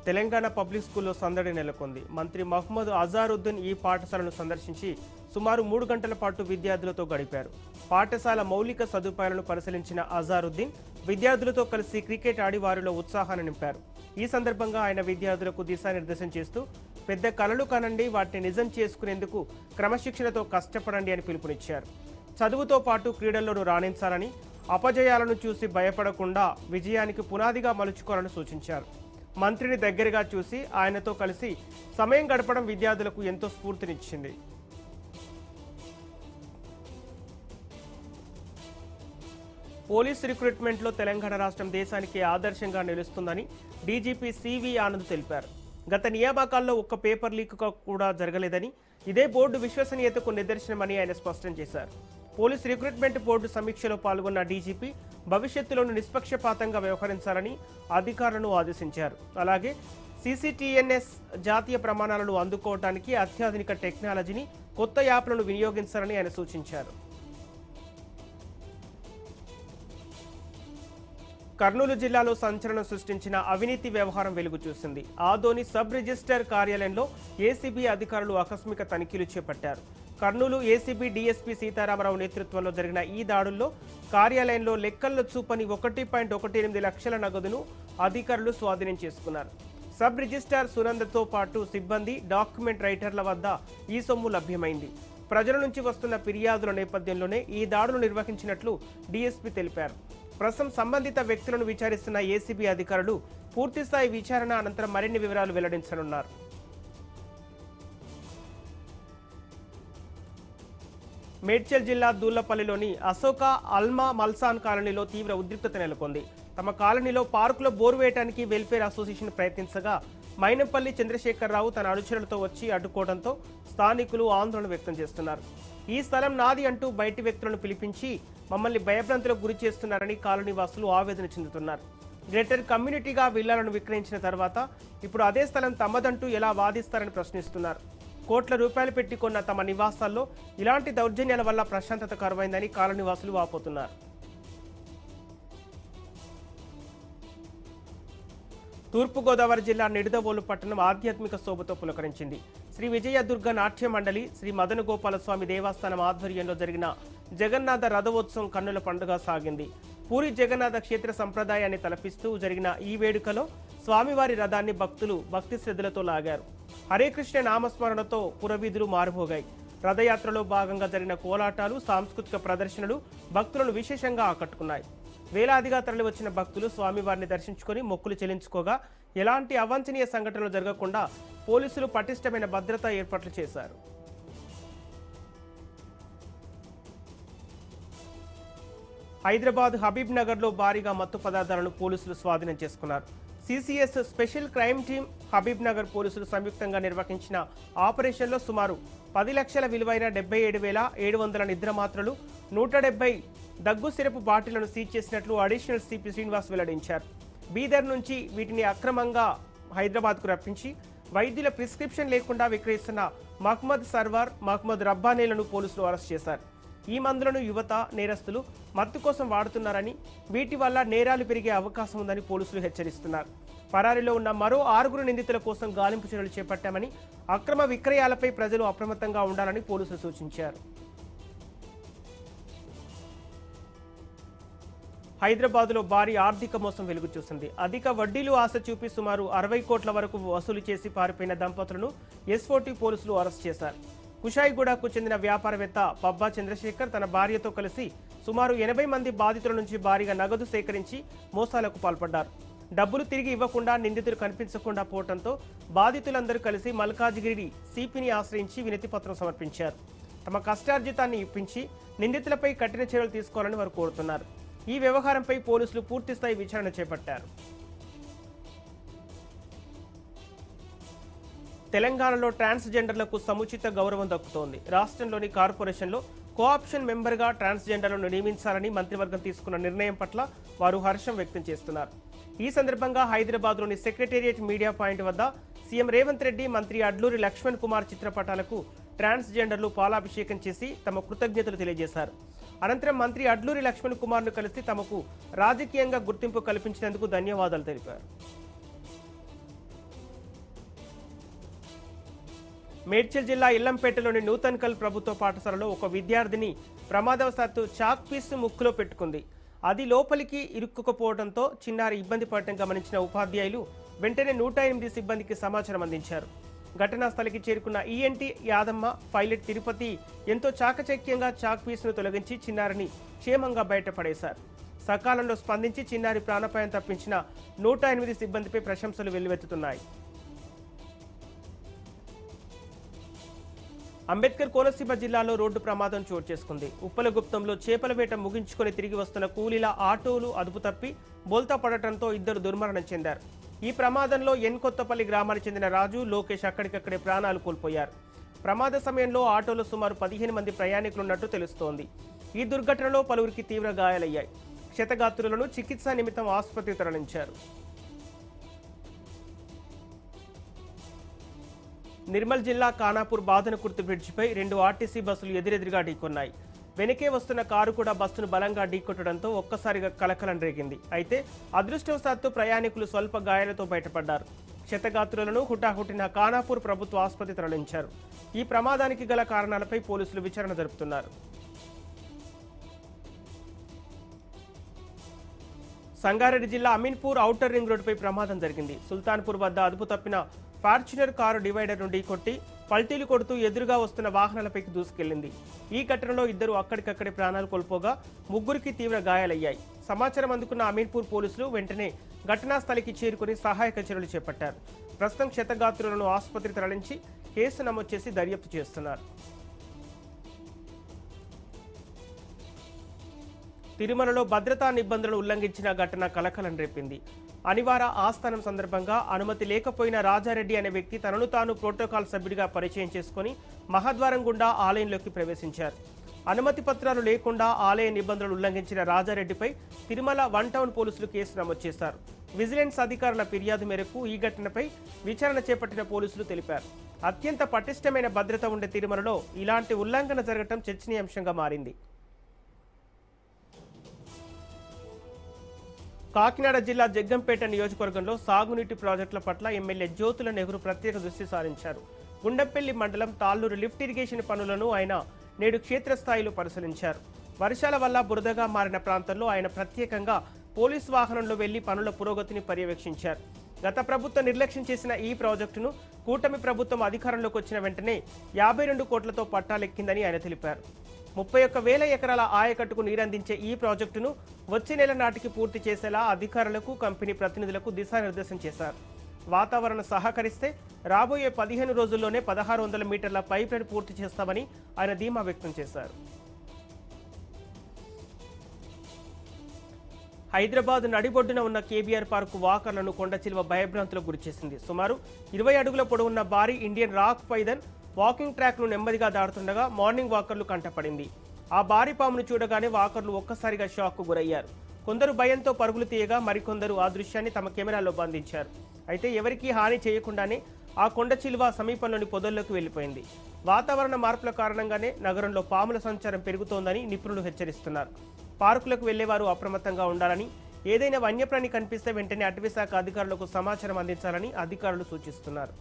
Telangana public స్కూల్లో సందడి నెలకొంది. మంత్రి మహమ్మద్ అజారుద్దీన్ ఈ పాఠశాలను సందర్శించి సుమారు 3 గంటల పాటు విద్యార్థులతో గడిపారు. పాఠశాల మౌలిక సదుపాయాలను పరిశీలించిన అజారుద్దీన్ విద్యార్థులతో కలిసి క్రికెట్ ఆడి వారిలో ఉత్సాహాన్ని నింపారు. ఈ సందర్భంగా ఆయన విద్యార్థులకు దిశానిర్దేశం చేస్తూ పెద్ద కలలు కనండి, వాటిని నిజం చేసుకునేందుకు క్రమశిక్షణతో కష్టపడండి అని పిలుపునిచ్చారు. చదువుతో పాటు క్రీడల్లోనూ రాణించాలని, అపజయాలను చూసి భయపడకుండా విజయానికి పునాదిగా మలుచుకోవాలని సూచించారు. మంత్రిని దగ్గరగా చూసి ఆయనతో కలిసి సమయం గడపడం విద్యార్థులకు ఎంతో స్ఫూర్తినిచ్చింది. పోలీస్ రిక్రూట్మెంట్లో తెలంగాణ రాష్ట్రం దేశానికి ఆదర్శంగా నిలుస్తుందని డీజీపీ సివి ఆనంద్ తెలిపారు. గత నియామకాల్లో ఒక్క పేపర్ లీక్ కూడా జరగలేదని, ఇదే బోర్డు విశ్వసనీయతకు నిదర్శనమని ఆయన స్పష్టం చేశారు. పోలీస్ రిక్రూట్మెంట్ బోర్డు సమీక్షలో పాల్గొన్న డీజీపీ భవిష్యత్తులోనూ నిష్పక్షపాతంగా వ్యవహరించాలని అధికారులను ఆదేశించారు. అలాగే సీసీటీఎన్ఎస్ జాతీయ ప్రమాణాలను అందుకోవడానికి అత్యాధునిక టెక్నాలజీని, కొత్త యాప్లను వినియోగించాలని ఆయన సూచించారు. కర్నూలు జిల్లాలో సంచలనం సృష్టించిన అవినీతి వ్యవహారం వెలుగు చూసింది. ఆదోని సబ్ రిజిస్టర్ కార్యాలయంలో ఏసీబీ అధికారులు ఆకస్మిక తనిఖీలు చేపట్టారు. కర్నూలు ఏసీబీ డీఎస్పీ సీతారామరావు నేతృత్వంలో జరిగిన ఈ దాడుల్లో కార్యాలయంలో లెక్కల్లో చూపని 1.18 లక్షల నగదును అధికారులు స్వాధీనం చేసుకున్నారు. సబ్ రిజిస్ట్రార్ సునందతో పాటు సిబ్బంది, డాక్యుమెంట్ రైటర్ల వద్ద ఈ సొమ్ము లభ్యమైంది. ప్రజల నుంచి వస్తున్న ఫిర్యాదుల నేపథ్యంలోనే ఈ దాడులు నిర్వహించినట్లు డీఎస్పీ తెలిపారు. ప్రస్తుతం సంబంధిత వ్యక్తులను విచారిస్తున్న ఏసీబీ అధికారులు పూర్తిస్థాయి విచారణ అనంతరం మరిన్ని వివరాలు వెల్లడించనున్నారు. మేడ్చల్ జిల్లా దూళ్లపల్లిలోని అశోక అల్మా మల్సాన్ కాలనీలో తీవ్ర ఉద్రిక్తత నెలకొంది. తమ కాలనీలో పార్కులో బోరు వేయడానికి వెల్ఫేర్ అసోసియేషన్ ప్రయత్నించగా మైనంపల్లి చంద్రశేఖరరావు తన అనుచరులతో వచ్చి అడ్డుకోవడంతో స్థానికులు ఆందోళన వ్యక్తం చేస్తున్నారు. ఈ స్థలం నాది అంటూ బయటి వ్యక్తులను పిలిపించి మమ్మల్ని భయభ్రాంతులకు గురి చేస్తున్నారని కాలనీ వాసులు ఆవేదన చెందుతున్నారు. గ్రేటర్ కమ్యూనిటీగా విల్లాలను విక్రయించిన తర్వాత ఇప్పుడు అదే స్థలం తమదంటూ ఎలా వాదిస్తారని ప్రశ్నిస్తున్నారు. కోట్ల రూపాయలు పెట్టి కొన్న తమ నివాసాల్లో ఇలాంటి దౌర్జన్యాల వల్ల ప్రశాంతత కరువైందని కాలనీ వాసులు వాపోతున్నారు. తూర్పుగోదావరి జిల్లా నిడదవోలు పట్టణం ఆధ్యాత్మిక శోభతో పులకరించింది. శ్రీ విజయదుర్గ నాట్య మండలి, శ్రీ మదన గోపాలస్వామి దేవస్థానం ఆధ్వర్యంలో జరిగిన జగన్నాథ రథోత్సవం కన్నుల పండుగ సాగింది. పూరి జగన్నాథ క్షేత్ర సంప్రదాయాన్ని తలపిస్తూ జరిగిన ఈ వేడుకలో స్వామివారి రథాన్ని భక్తులు భక్తి శ్రద్ధలతో లాగారు. హరే కృష్ణ నామస్మరణతో పురవీధులు మారుమోగాయి. రథయాత్రలో భాగంగా జరిగిన కోలాటాలు, సాంస్కృతిక ప్రదర్శనలు భక్తులను విశేషంగా ఆకట్టుకున్నాయి. వేలాదిగా తరలివచ్చిన భక్తులు స్వామివారిని దర్శించుకొని మొక్కులు చెల్లించుకోగా ఎలాంటి అవాంఛనీయ సంఘటనలు జరగకుండా పోలీసులు పటిష్టమైన భద్రతా ఏర్పాట్లు చేశారు. హైదరాబాద్ హబీబ్ నగర్లో భారీగా మత్తు పదార్థాలను పోలీసులు స్వాధీనం చేసుకున్నారు. CCS special crime team, Habib Nagar పోలీసులు సంయుక్తంగా నిర్వహించిన ఆపరేషన్లో సుమారు 10 లక్షల విలువైన 77,700 నిద్ర మాత్రలు, 170 దగ్గు సిరపు బాటిళ్లను సీజ్ చేసినట్లు అడిషనల్ సిపి శ్రీనివాస్ వెల్లడించారు. బీదర్ నుంచి వీటిని అక్రమంగా హైదరాబాద్కు రప్పించి వైద్యుల ప్రిస్క్రిప్షన్ లేకుండా విక్రయిస్తున్న మహ్మద్ సర్వార్, మహ్మద్ రబ్బానీలను పోలీసులు అరెస్ట్ చేశారు. ఈ మందులను యువత, నేరస్తులు మత్తు కోసం వాడుతున్నారని, వీటి వల్ల నేరాలు పెరిగే అవకాశం ఉందని పోలీసులు హెచ్చరిస్తున్నారు. పరారీలో ఉన్న మరో 6 నిందితుల కోసం గాలింపు చర్యలు చేపట్టామని, అక్రమ విక్రయాలపై ప్రజలు అప్రమత్తంగా ఉండాలని పోలీసులు సూచించారు. హైదరాబాద్లో భారీ ఆర్థిక మోసం వెలుగు చూసింది. అధిక వడ్డీలు ఆశ చూపి సుమారు 60 కోట్ల వరకు వసూలు చేసి పారిపోయిన దంపతులను ఎస్ఓటీ పోలీసులు అరెస్ట్ చేశారు. కుషాయిగూడకు చెందిన వ్యాపారవేత్త పబ్బా చంద్రశేఖర్ తన భార్యతో కలిసి సుమారు 80 మంది బాధితుల నుంచి భారీగా నగదు సేకరించి మోసాలకు పాల్పడ్డారు. డబ్బులు తిరిగి ఇవ్వకుండా, నిందితులు కనిపించకుండా పోవడంతో బాధితులందరూ కలిసి మల్కాజిగిరి సిపిని ఆశ్రయించి వినతిపత్రం సమర్పించారు. తమ కష్టార్జితాన్ని ఇప్పించి నిందితులపై కఠిన చర్యలు తీసుకోవాలని వారు కోరుతున్నారు. ఈ వ్యవహారంపై పోలీసులు పూర్తిస్థాయి విచారణ చేపట్టారు. తెలంగాణలో ట్రాన్స్జెండర్లకు సముచిత గౌరవం దక్కుతోంది. రాష్ట్రంలోని కార్పొరేషన్లో కోఆప్షన్ మెంబర్గా ట్రాన్స్జెండర్లను నియమించాలని మంత్రివర్గం తీసుకున్న నిర్ణయం పట్ల వారు హర్షం వ్యక్తం చేస్తున్నారు. ఈ సందర్భంగా హైదరాబాద్లోని సెక్రటేరియట్ మీడియా పాయింట్ వద్ద సీఎం రేవంత్ రెడ్డి, మంత్రి అడ్లూరి లక్ష్మణ్ కుమార్ చిత్రపటాలకు ట్రాన్స్జెండర్లు పాలాభిషేకం చేసి తమ కృతజ్ఞతలు తెలియజేశారు. అనంతరం మంత్రి అడ్లూరి లక్ష్మణ్ కుమార్ను కలిసి తమకు రాజకీయంగా గుర్తింపు కల్పించినందుకు ధన్యవాదాలు తెలిపారు. మేడ్చల్ జిల్లా ఇల్లంపేటలోని నూతన్కల్ ప్రభుత్వ పాఠశాలలో ఒక విద్యార్థిని ప్రమాదవశాత్తు చాక్ పీస్ ముక్కులో పెట్టుకుంది. అది లోపలికి ఇరుక్కుపోవడంతో చిన్నారి ఇబ్బంది పడటం గమనించిన ఉపాధ్యాయులు వెంటనే 108 సిబ్బందికి సమాచారం అందించారు. ఘటనా స్థలికి చేరుకున్న ఈఎన్టీ యాదమ్మ, పైలట్ తిరుపతి ఎంతో చాకచక్యంగా చాక్ పీస్ను తొలగించి చిన్నారిని క్షేమంగా బయటపడేశారు. సకాలంలో స్పందించి చిన్నారి ప్రాణాపాయం తప్పించిన 108 సిబ్బందిపై ప్రశంసలు వెల్లువెత్తుతున్నాయి. అంబేద్కర్ కోనసీమ జిల్లాలో రోడ్డు ప్రమాదం చోటు చేసుకుంది. ఉప్పలగుప్తంలో చేపల వేట ముగించుకొని తిరిగి వస్తున్న కూలీల ఆటోలు అదుపు తప్పి బోల్తా పడటంతో ఇద్దరు దుర్మరణం చెందారు. ఈ ప్రమాదంలో కొత్తపల్లి గ్రామానికి చెందిన రాజు, లోకేష్ అక్కడికక్కడే ప్రాణాలు కోల్పోయారు. ప్రమాద సమయంలో ఆటోలో సుమారు 15 మంది ప్రయాణికులున్నట్టు తెలుస్తోంది. ఈ దుర్ఘటనలో పలువురికి తీవ్ర గాయాలయ్యాయి. క్షతగాత్రులను చికిత్సా నిమిత్తం ఆసుపత్రికి తరలించారు. నిర్మల్ జిల్లా ఖానాపూర్ బాదనకుర్తి బ్రిడ్జిపై 2 ఆర్టీసీ బస్సులు ఎదురెదురుగా ఢీకొన్నాయి. వెనకే వస్తున్న కారు కూడా బస్సును బలంగా ఢీకొట్టడంతో ఒక్కసారిగా కలకలం రేగింది. అయితే అదృష్టవశాత్తు ప్రయాణికులు స్వల్ప గాయాలతో బయటపడ్డారు. క్షతగాత్రులను హుటాహుటిన ఖానాపూర్ ప్రభుత్వ ఆసుపత్రి తరలించారు. ఈ ప్రమాదానికి గల కారణాలపై పోలీసులు విచారణ జరుపుతున్నారు. సంగారెడ్డి జిల్లా అమీన్పూర్ ఔటర్ రింగ్ రోడ్డుపై ప్రమాదం జరిగింది. సుల్తాన్పూర్ వద్ద అదుపు తప్పిన ఫార్చునర్ కారు డివైడర్ నుండి కొట్టి పల్టీలు కొడుతూ ఎదురుగా వస్తున్న వాహనాలపైకి దూసుకెళ్లింది. ఈ ఘటనలో ఇద్దరు అక్కడికక్కడే ప్రాణాలు కోల్పోగా ముగ్గురికి తీవ్ర గాయాలయ్యాయి. సమాచారం అందుకున్న అమీన్పూర్ పోలీసులు వెంటనే ఘటనా స్థలికి చేరుకుని సహాయక చర్యలు చేపట్టారు. ప్రస్తుతం క్షతగాత్రులను ఆసుపత్రికి తరలించి కేసు నమోదు చేసి దర్యాప్తు చేస్తున్నారు. తిరుమలలో భద్రతా నిబంధనలు ఉల్లంఘించిన ఘటన కలకలం రేపింది. అనివార ఆస్థానం సందర్భంగా అనుమతి లేకపోయిన రాజారెడ్డి అనే వ్యక్తి తనను తాను ప్రోటోకాల్ సభ్యుడిగా పరిచయం చేసుకుని మహాద్వారం గుండా ఆలయంలోకి ప్రవేశించారు. అనుమతి పత్రాలు లేకుండా ఆలయ నిబంధనలు ఉల్లంఘించిన రాజారెడ్డిపై తిరుమల 1 టౌన్ పోలీసులు కేసు నమోదు చేశారు. విజిలెన్స్ అధికారుల ఫిర్యాదు మేరకు ఈ ఘటనపై విచారణ చేపట్టిన పోలీసులు తెలిపారు. అత్యంత పటిష్టమైన భద్రత ఉండే తిరుమలలో ఇలాంటి ఉల్లంఘన జరగడం చర్చనీయాంశంగా మారింది. కాకినాడ జిల్లా జగ్గంపేట నియోజకవర్గంలో సాగునీటి ప్రాజెక్టుల పట్ల ఎమ్మెల్యే జ్యోతుల నెహ్రూ ప్రత్యేక దృష్టి సారించారు. గుండంపల్లి మండలం తాళ్లూరు లిఫ్ట్ ఇరిగేషన్ పనులను ఆయన నేడు క్షేత్రస్థాయిలో పరిశీలించారు. వర్షాల వల్ల బురదగా మారిన ప్రాంతంలో ఆయన ప్రత్యేకంగా పోలీసు వాహనంలో వెళ్లి పనుల పురోగతిని పర్యవేక్షించారు. గత ప్రభుత్వం నిర్లక్ష్యం చేసిన ఈ ప్రాజెక్టును కూటమి ప్రభుత్వం అధికారంలోకి వచ్చిన వెంటనే 52 కోట్లతో పట్టాలెక్కిందని ఆయన తెలిపారు. 31,000 ఎకరాల ఆయకట్టుకు నీరందించే ఈ ప్రాజెక్టును వచ్చే నెల నాటికి పూర్తి చేసేలా అధికారులకు, కంపెనీ ప్రతినిధులకు దిశానిర్దేశం చేశారు. వాతావరణం సహకరిస్తే రాబోయే 15 రోజుల్లోనే 1600 మీటర్ల పైప్లైన్ పూర్తి చేస్తామని ఆయన ధీమా వ్యక్తం చేశారు. హైదరాబాద్ నడిబొడ్డున ఉన్న కేబీఆర్ పార్కు వాకర్లను కొండచిలువ భయభ్రాంతులకు గురిచేసింది. సుమారు 20 అడుగుల పొడవున్న భారీ ఇండియన్ రాక్ పైథాన్ వాకింగ్ ట్రాక్ను నెమ్మదిగా దాటుతుండగా మార్నింగ్ వాకర్లు కంటపడింది. ఆ భారీ పామును చూడగానే వాకర్లు ఒక్కసారిగా షాక్కు గురయ్యారు. కొందరు భయంతో పరుగులు తీయగా మరికొందరు ఆ దృశ్యాన్ని తమ కెమెరాలో బంధించారు. అయితే ఎవరికీ హాని చేయకుండానే ఆ కొండచిలువ సమీపంలోని పొదల్లోకి వెళ్లిపోయింది. వాతావరణ మార్పుల కారణంగానే నగరంలో పాముల సంచారం పెరుగుతోందని నిపుణులు హెచ్చరిస్తున్నారు. పార్కులకు వెళ్లేవారు అప్రమత్తంగా ఉండాలని, ఏదైనా వన్యప్రాణి కనిపిస్తే వెంటనే అటవీశాఖ అధికారులకు సమాచారం అందించాలని అధికారులు సూచిస్తున్నారు.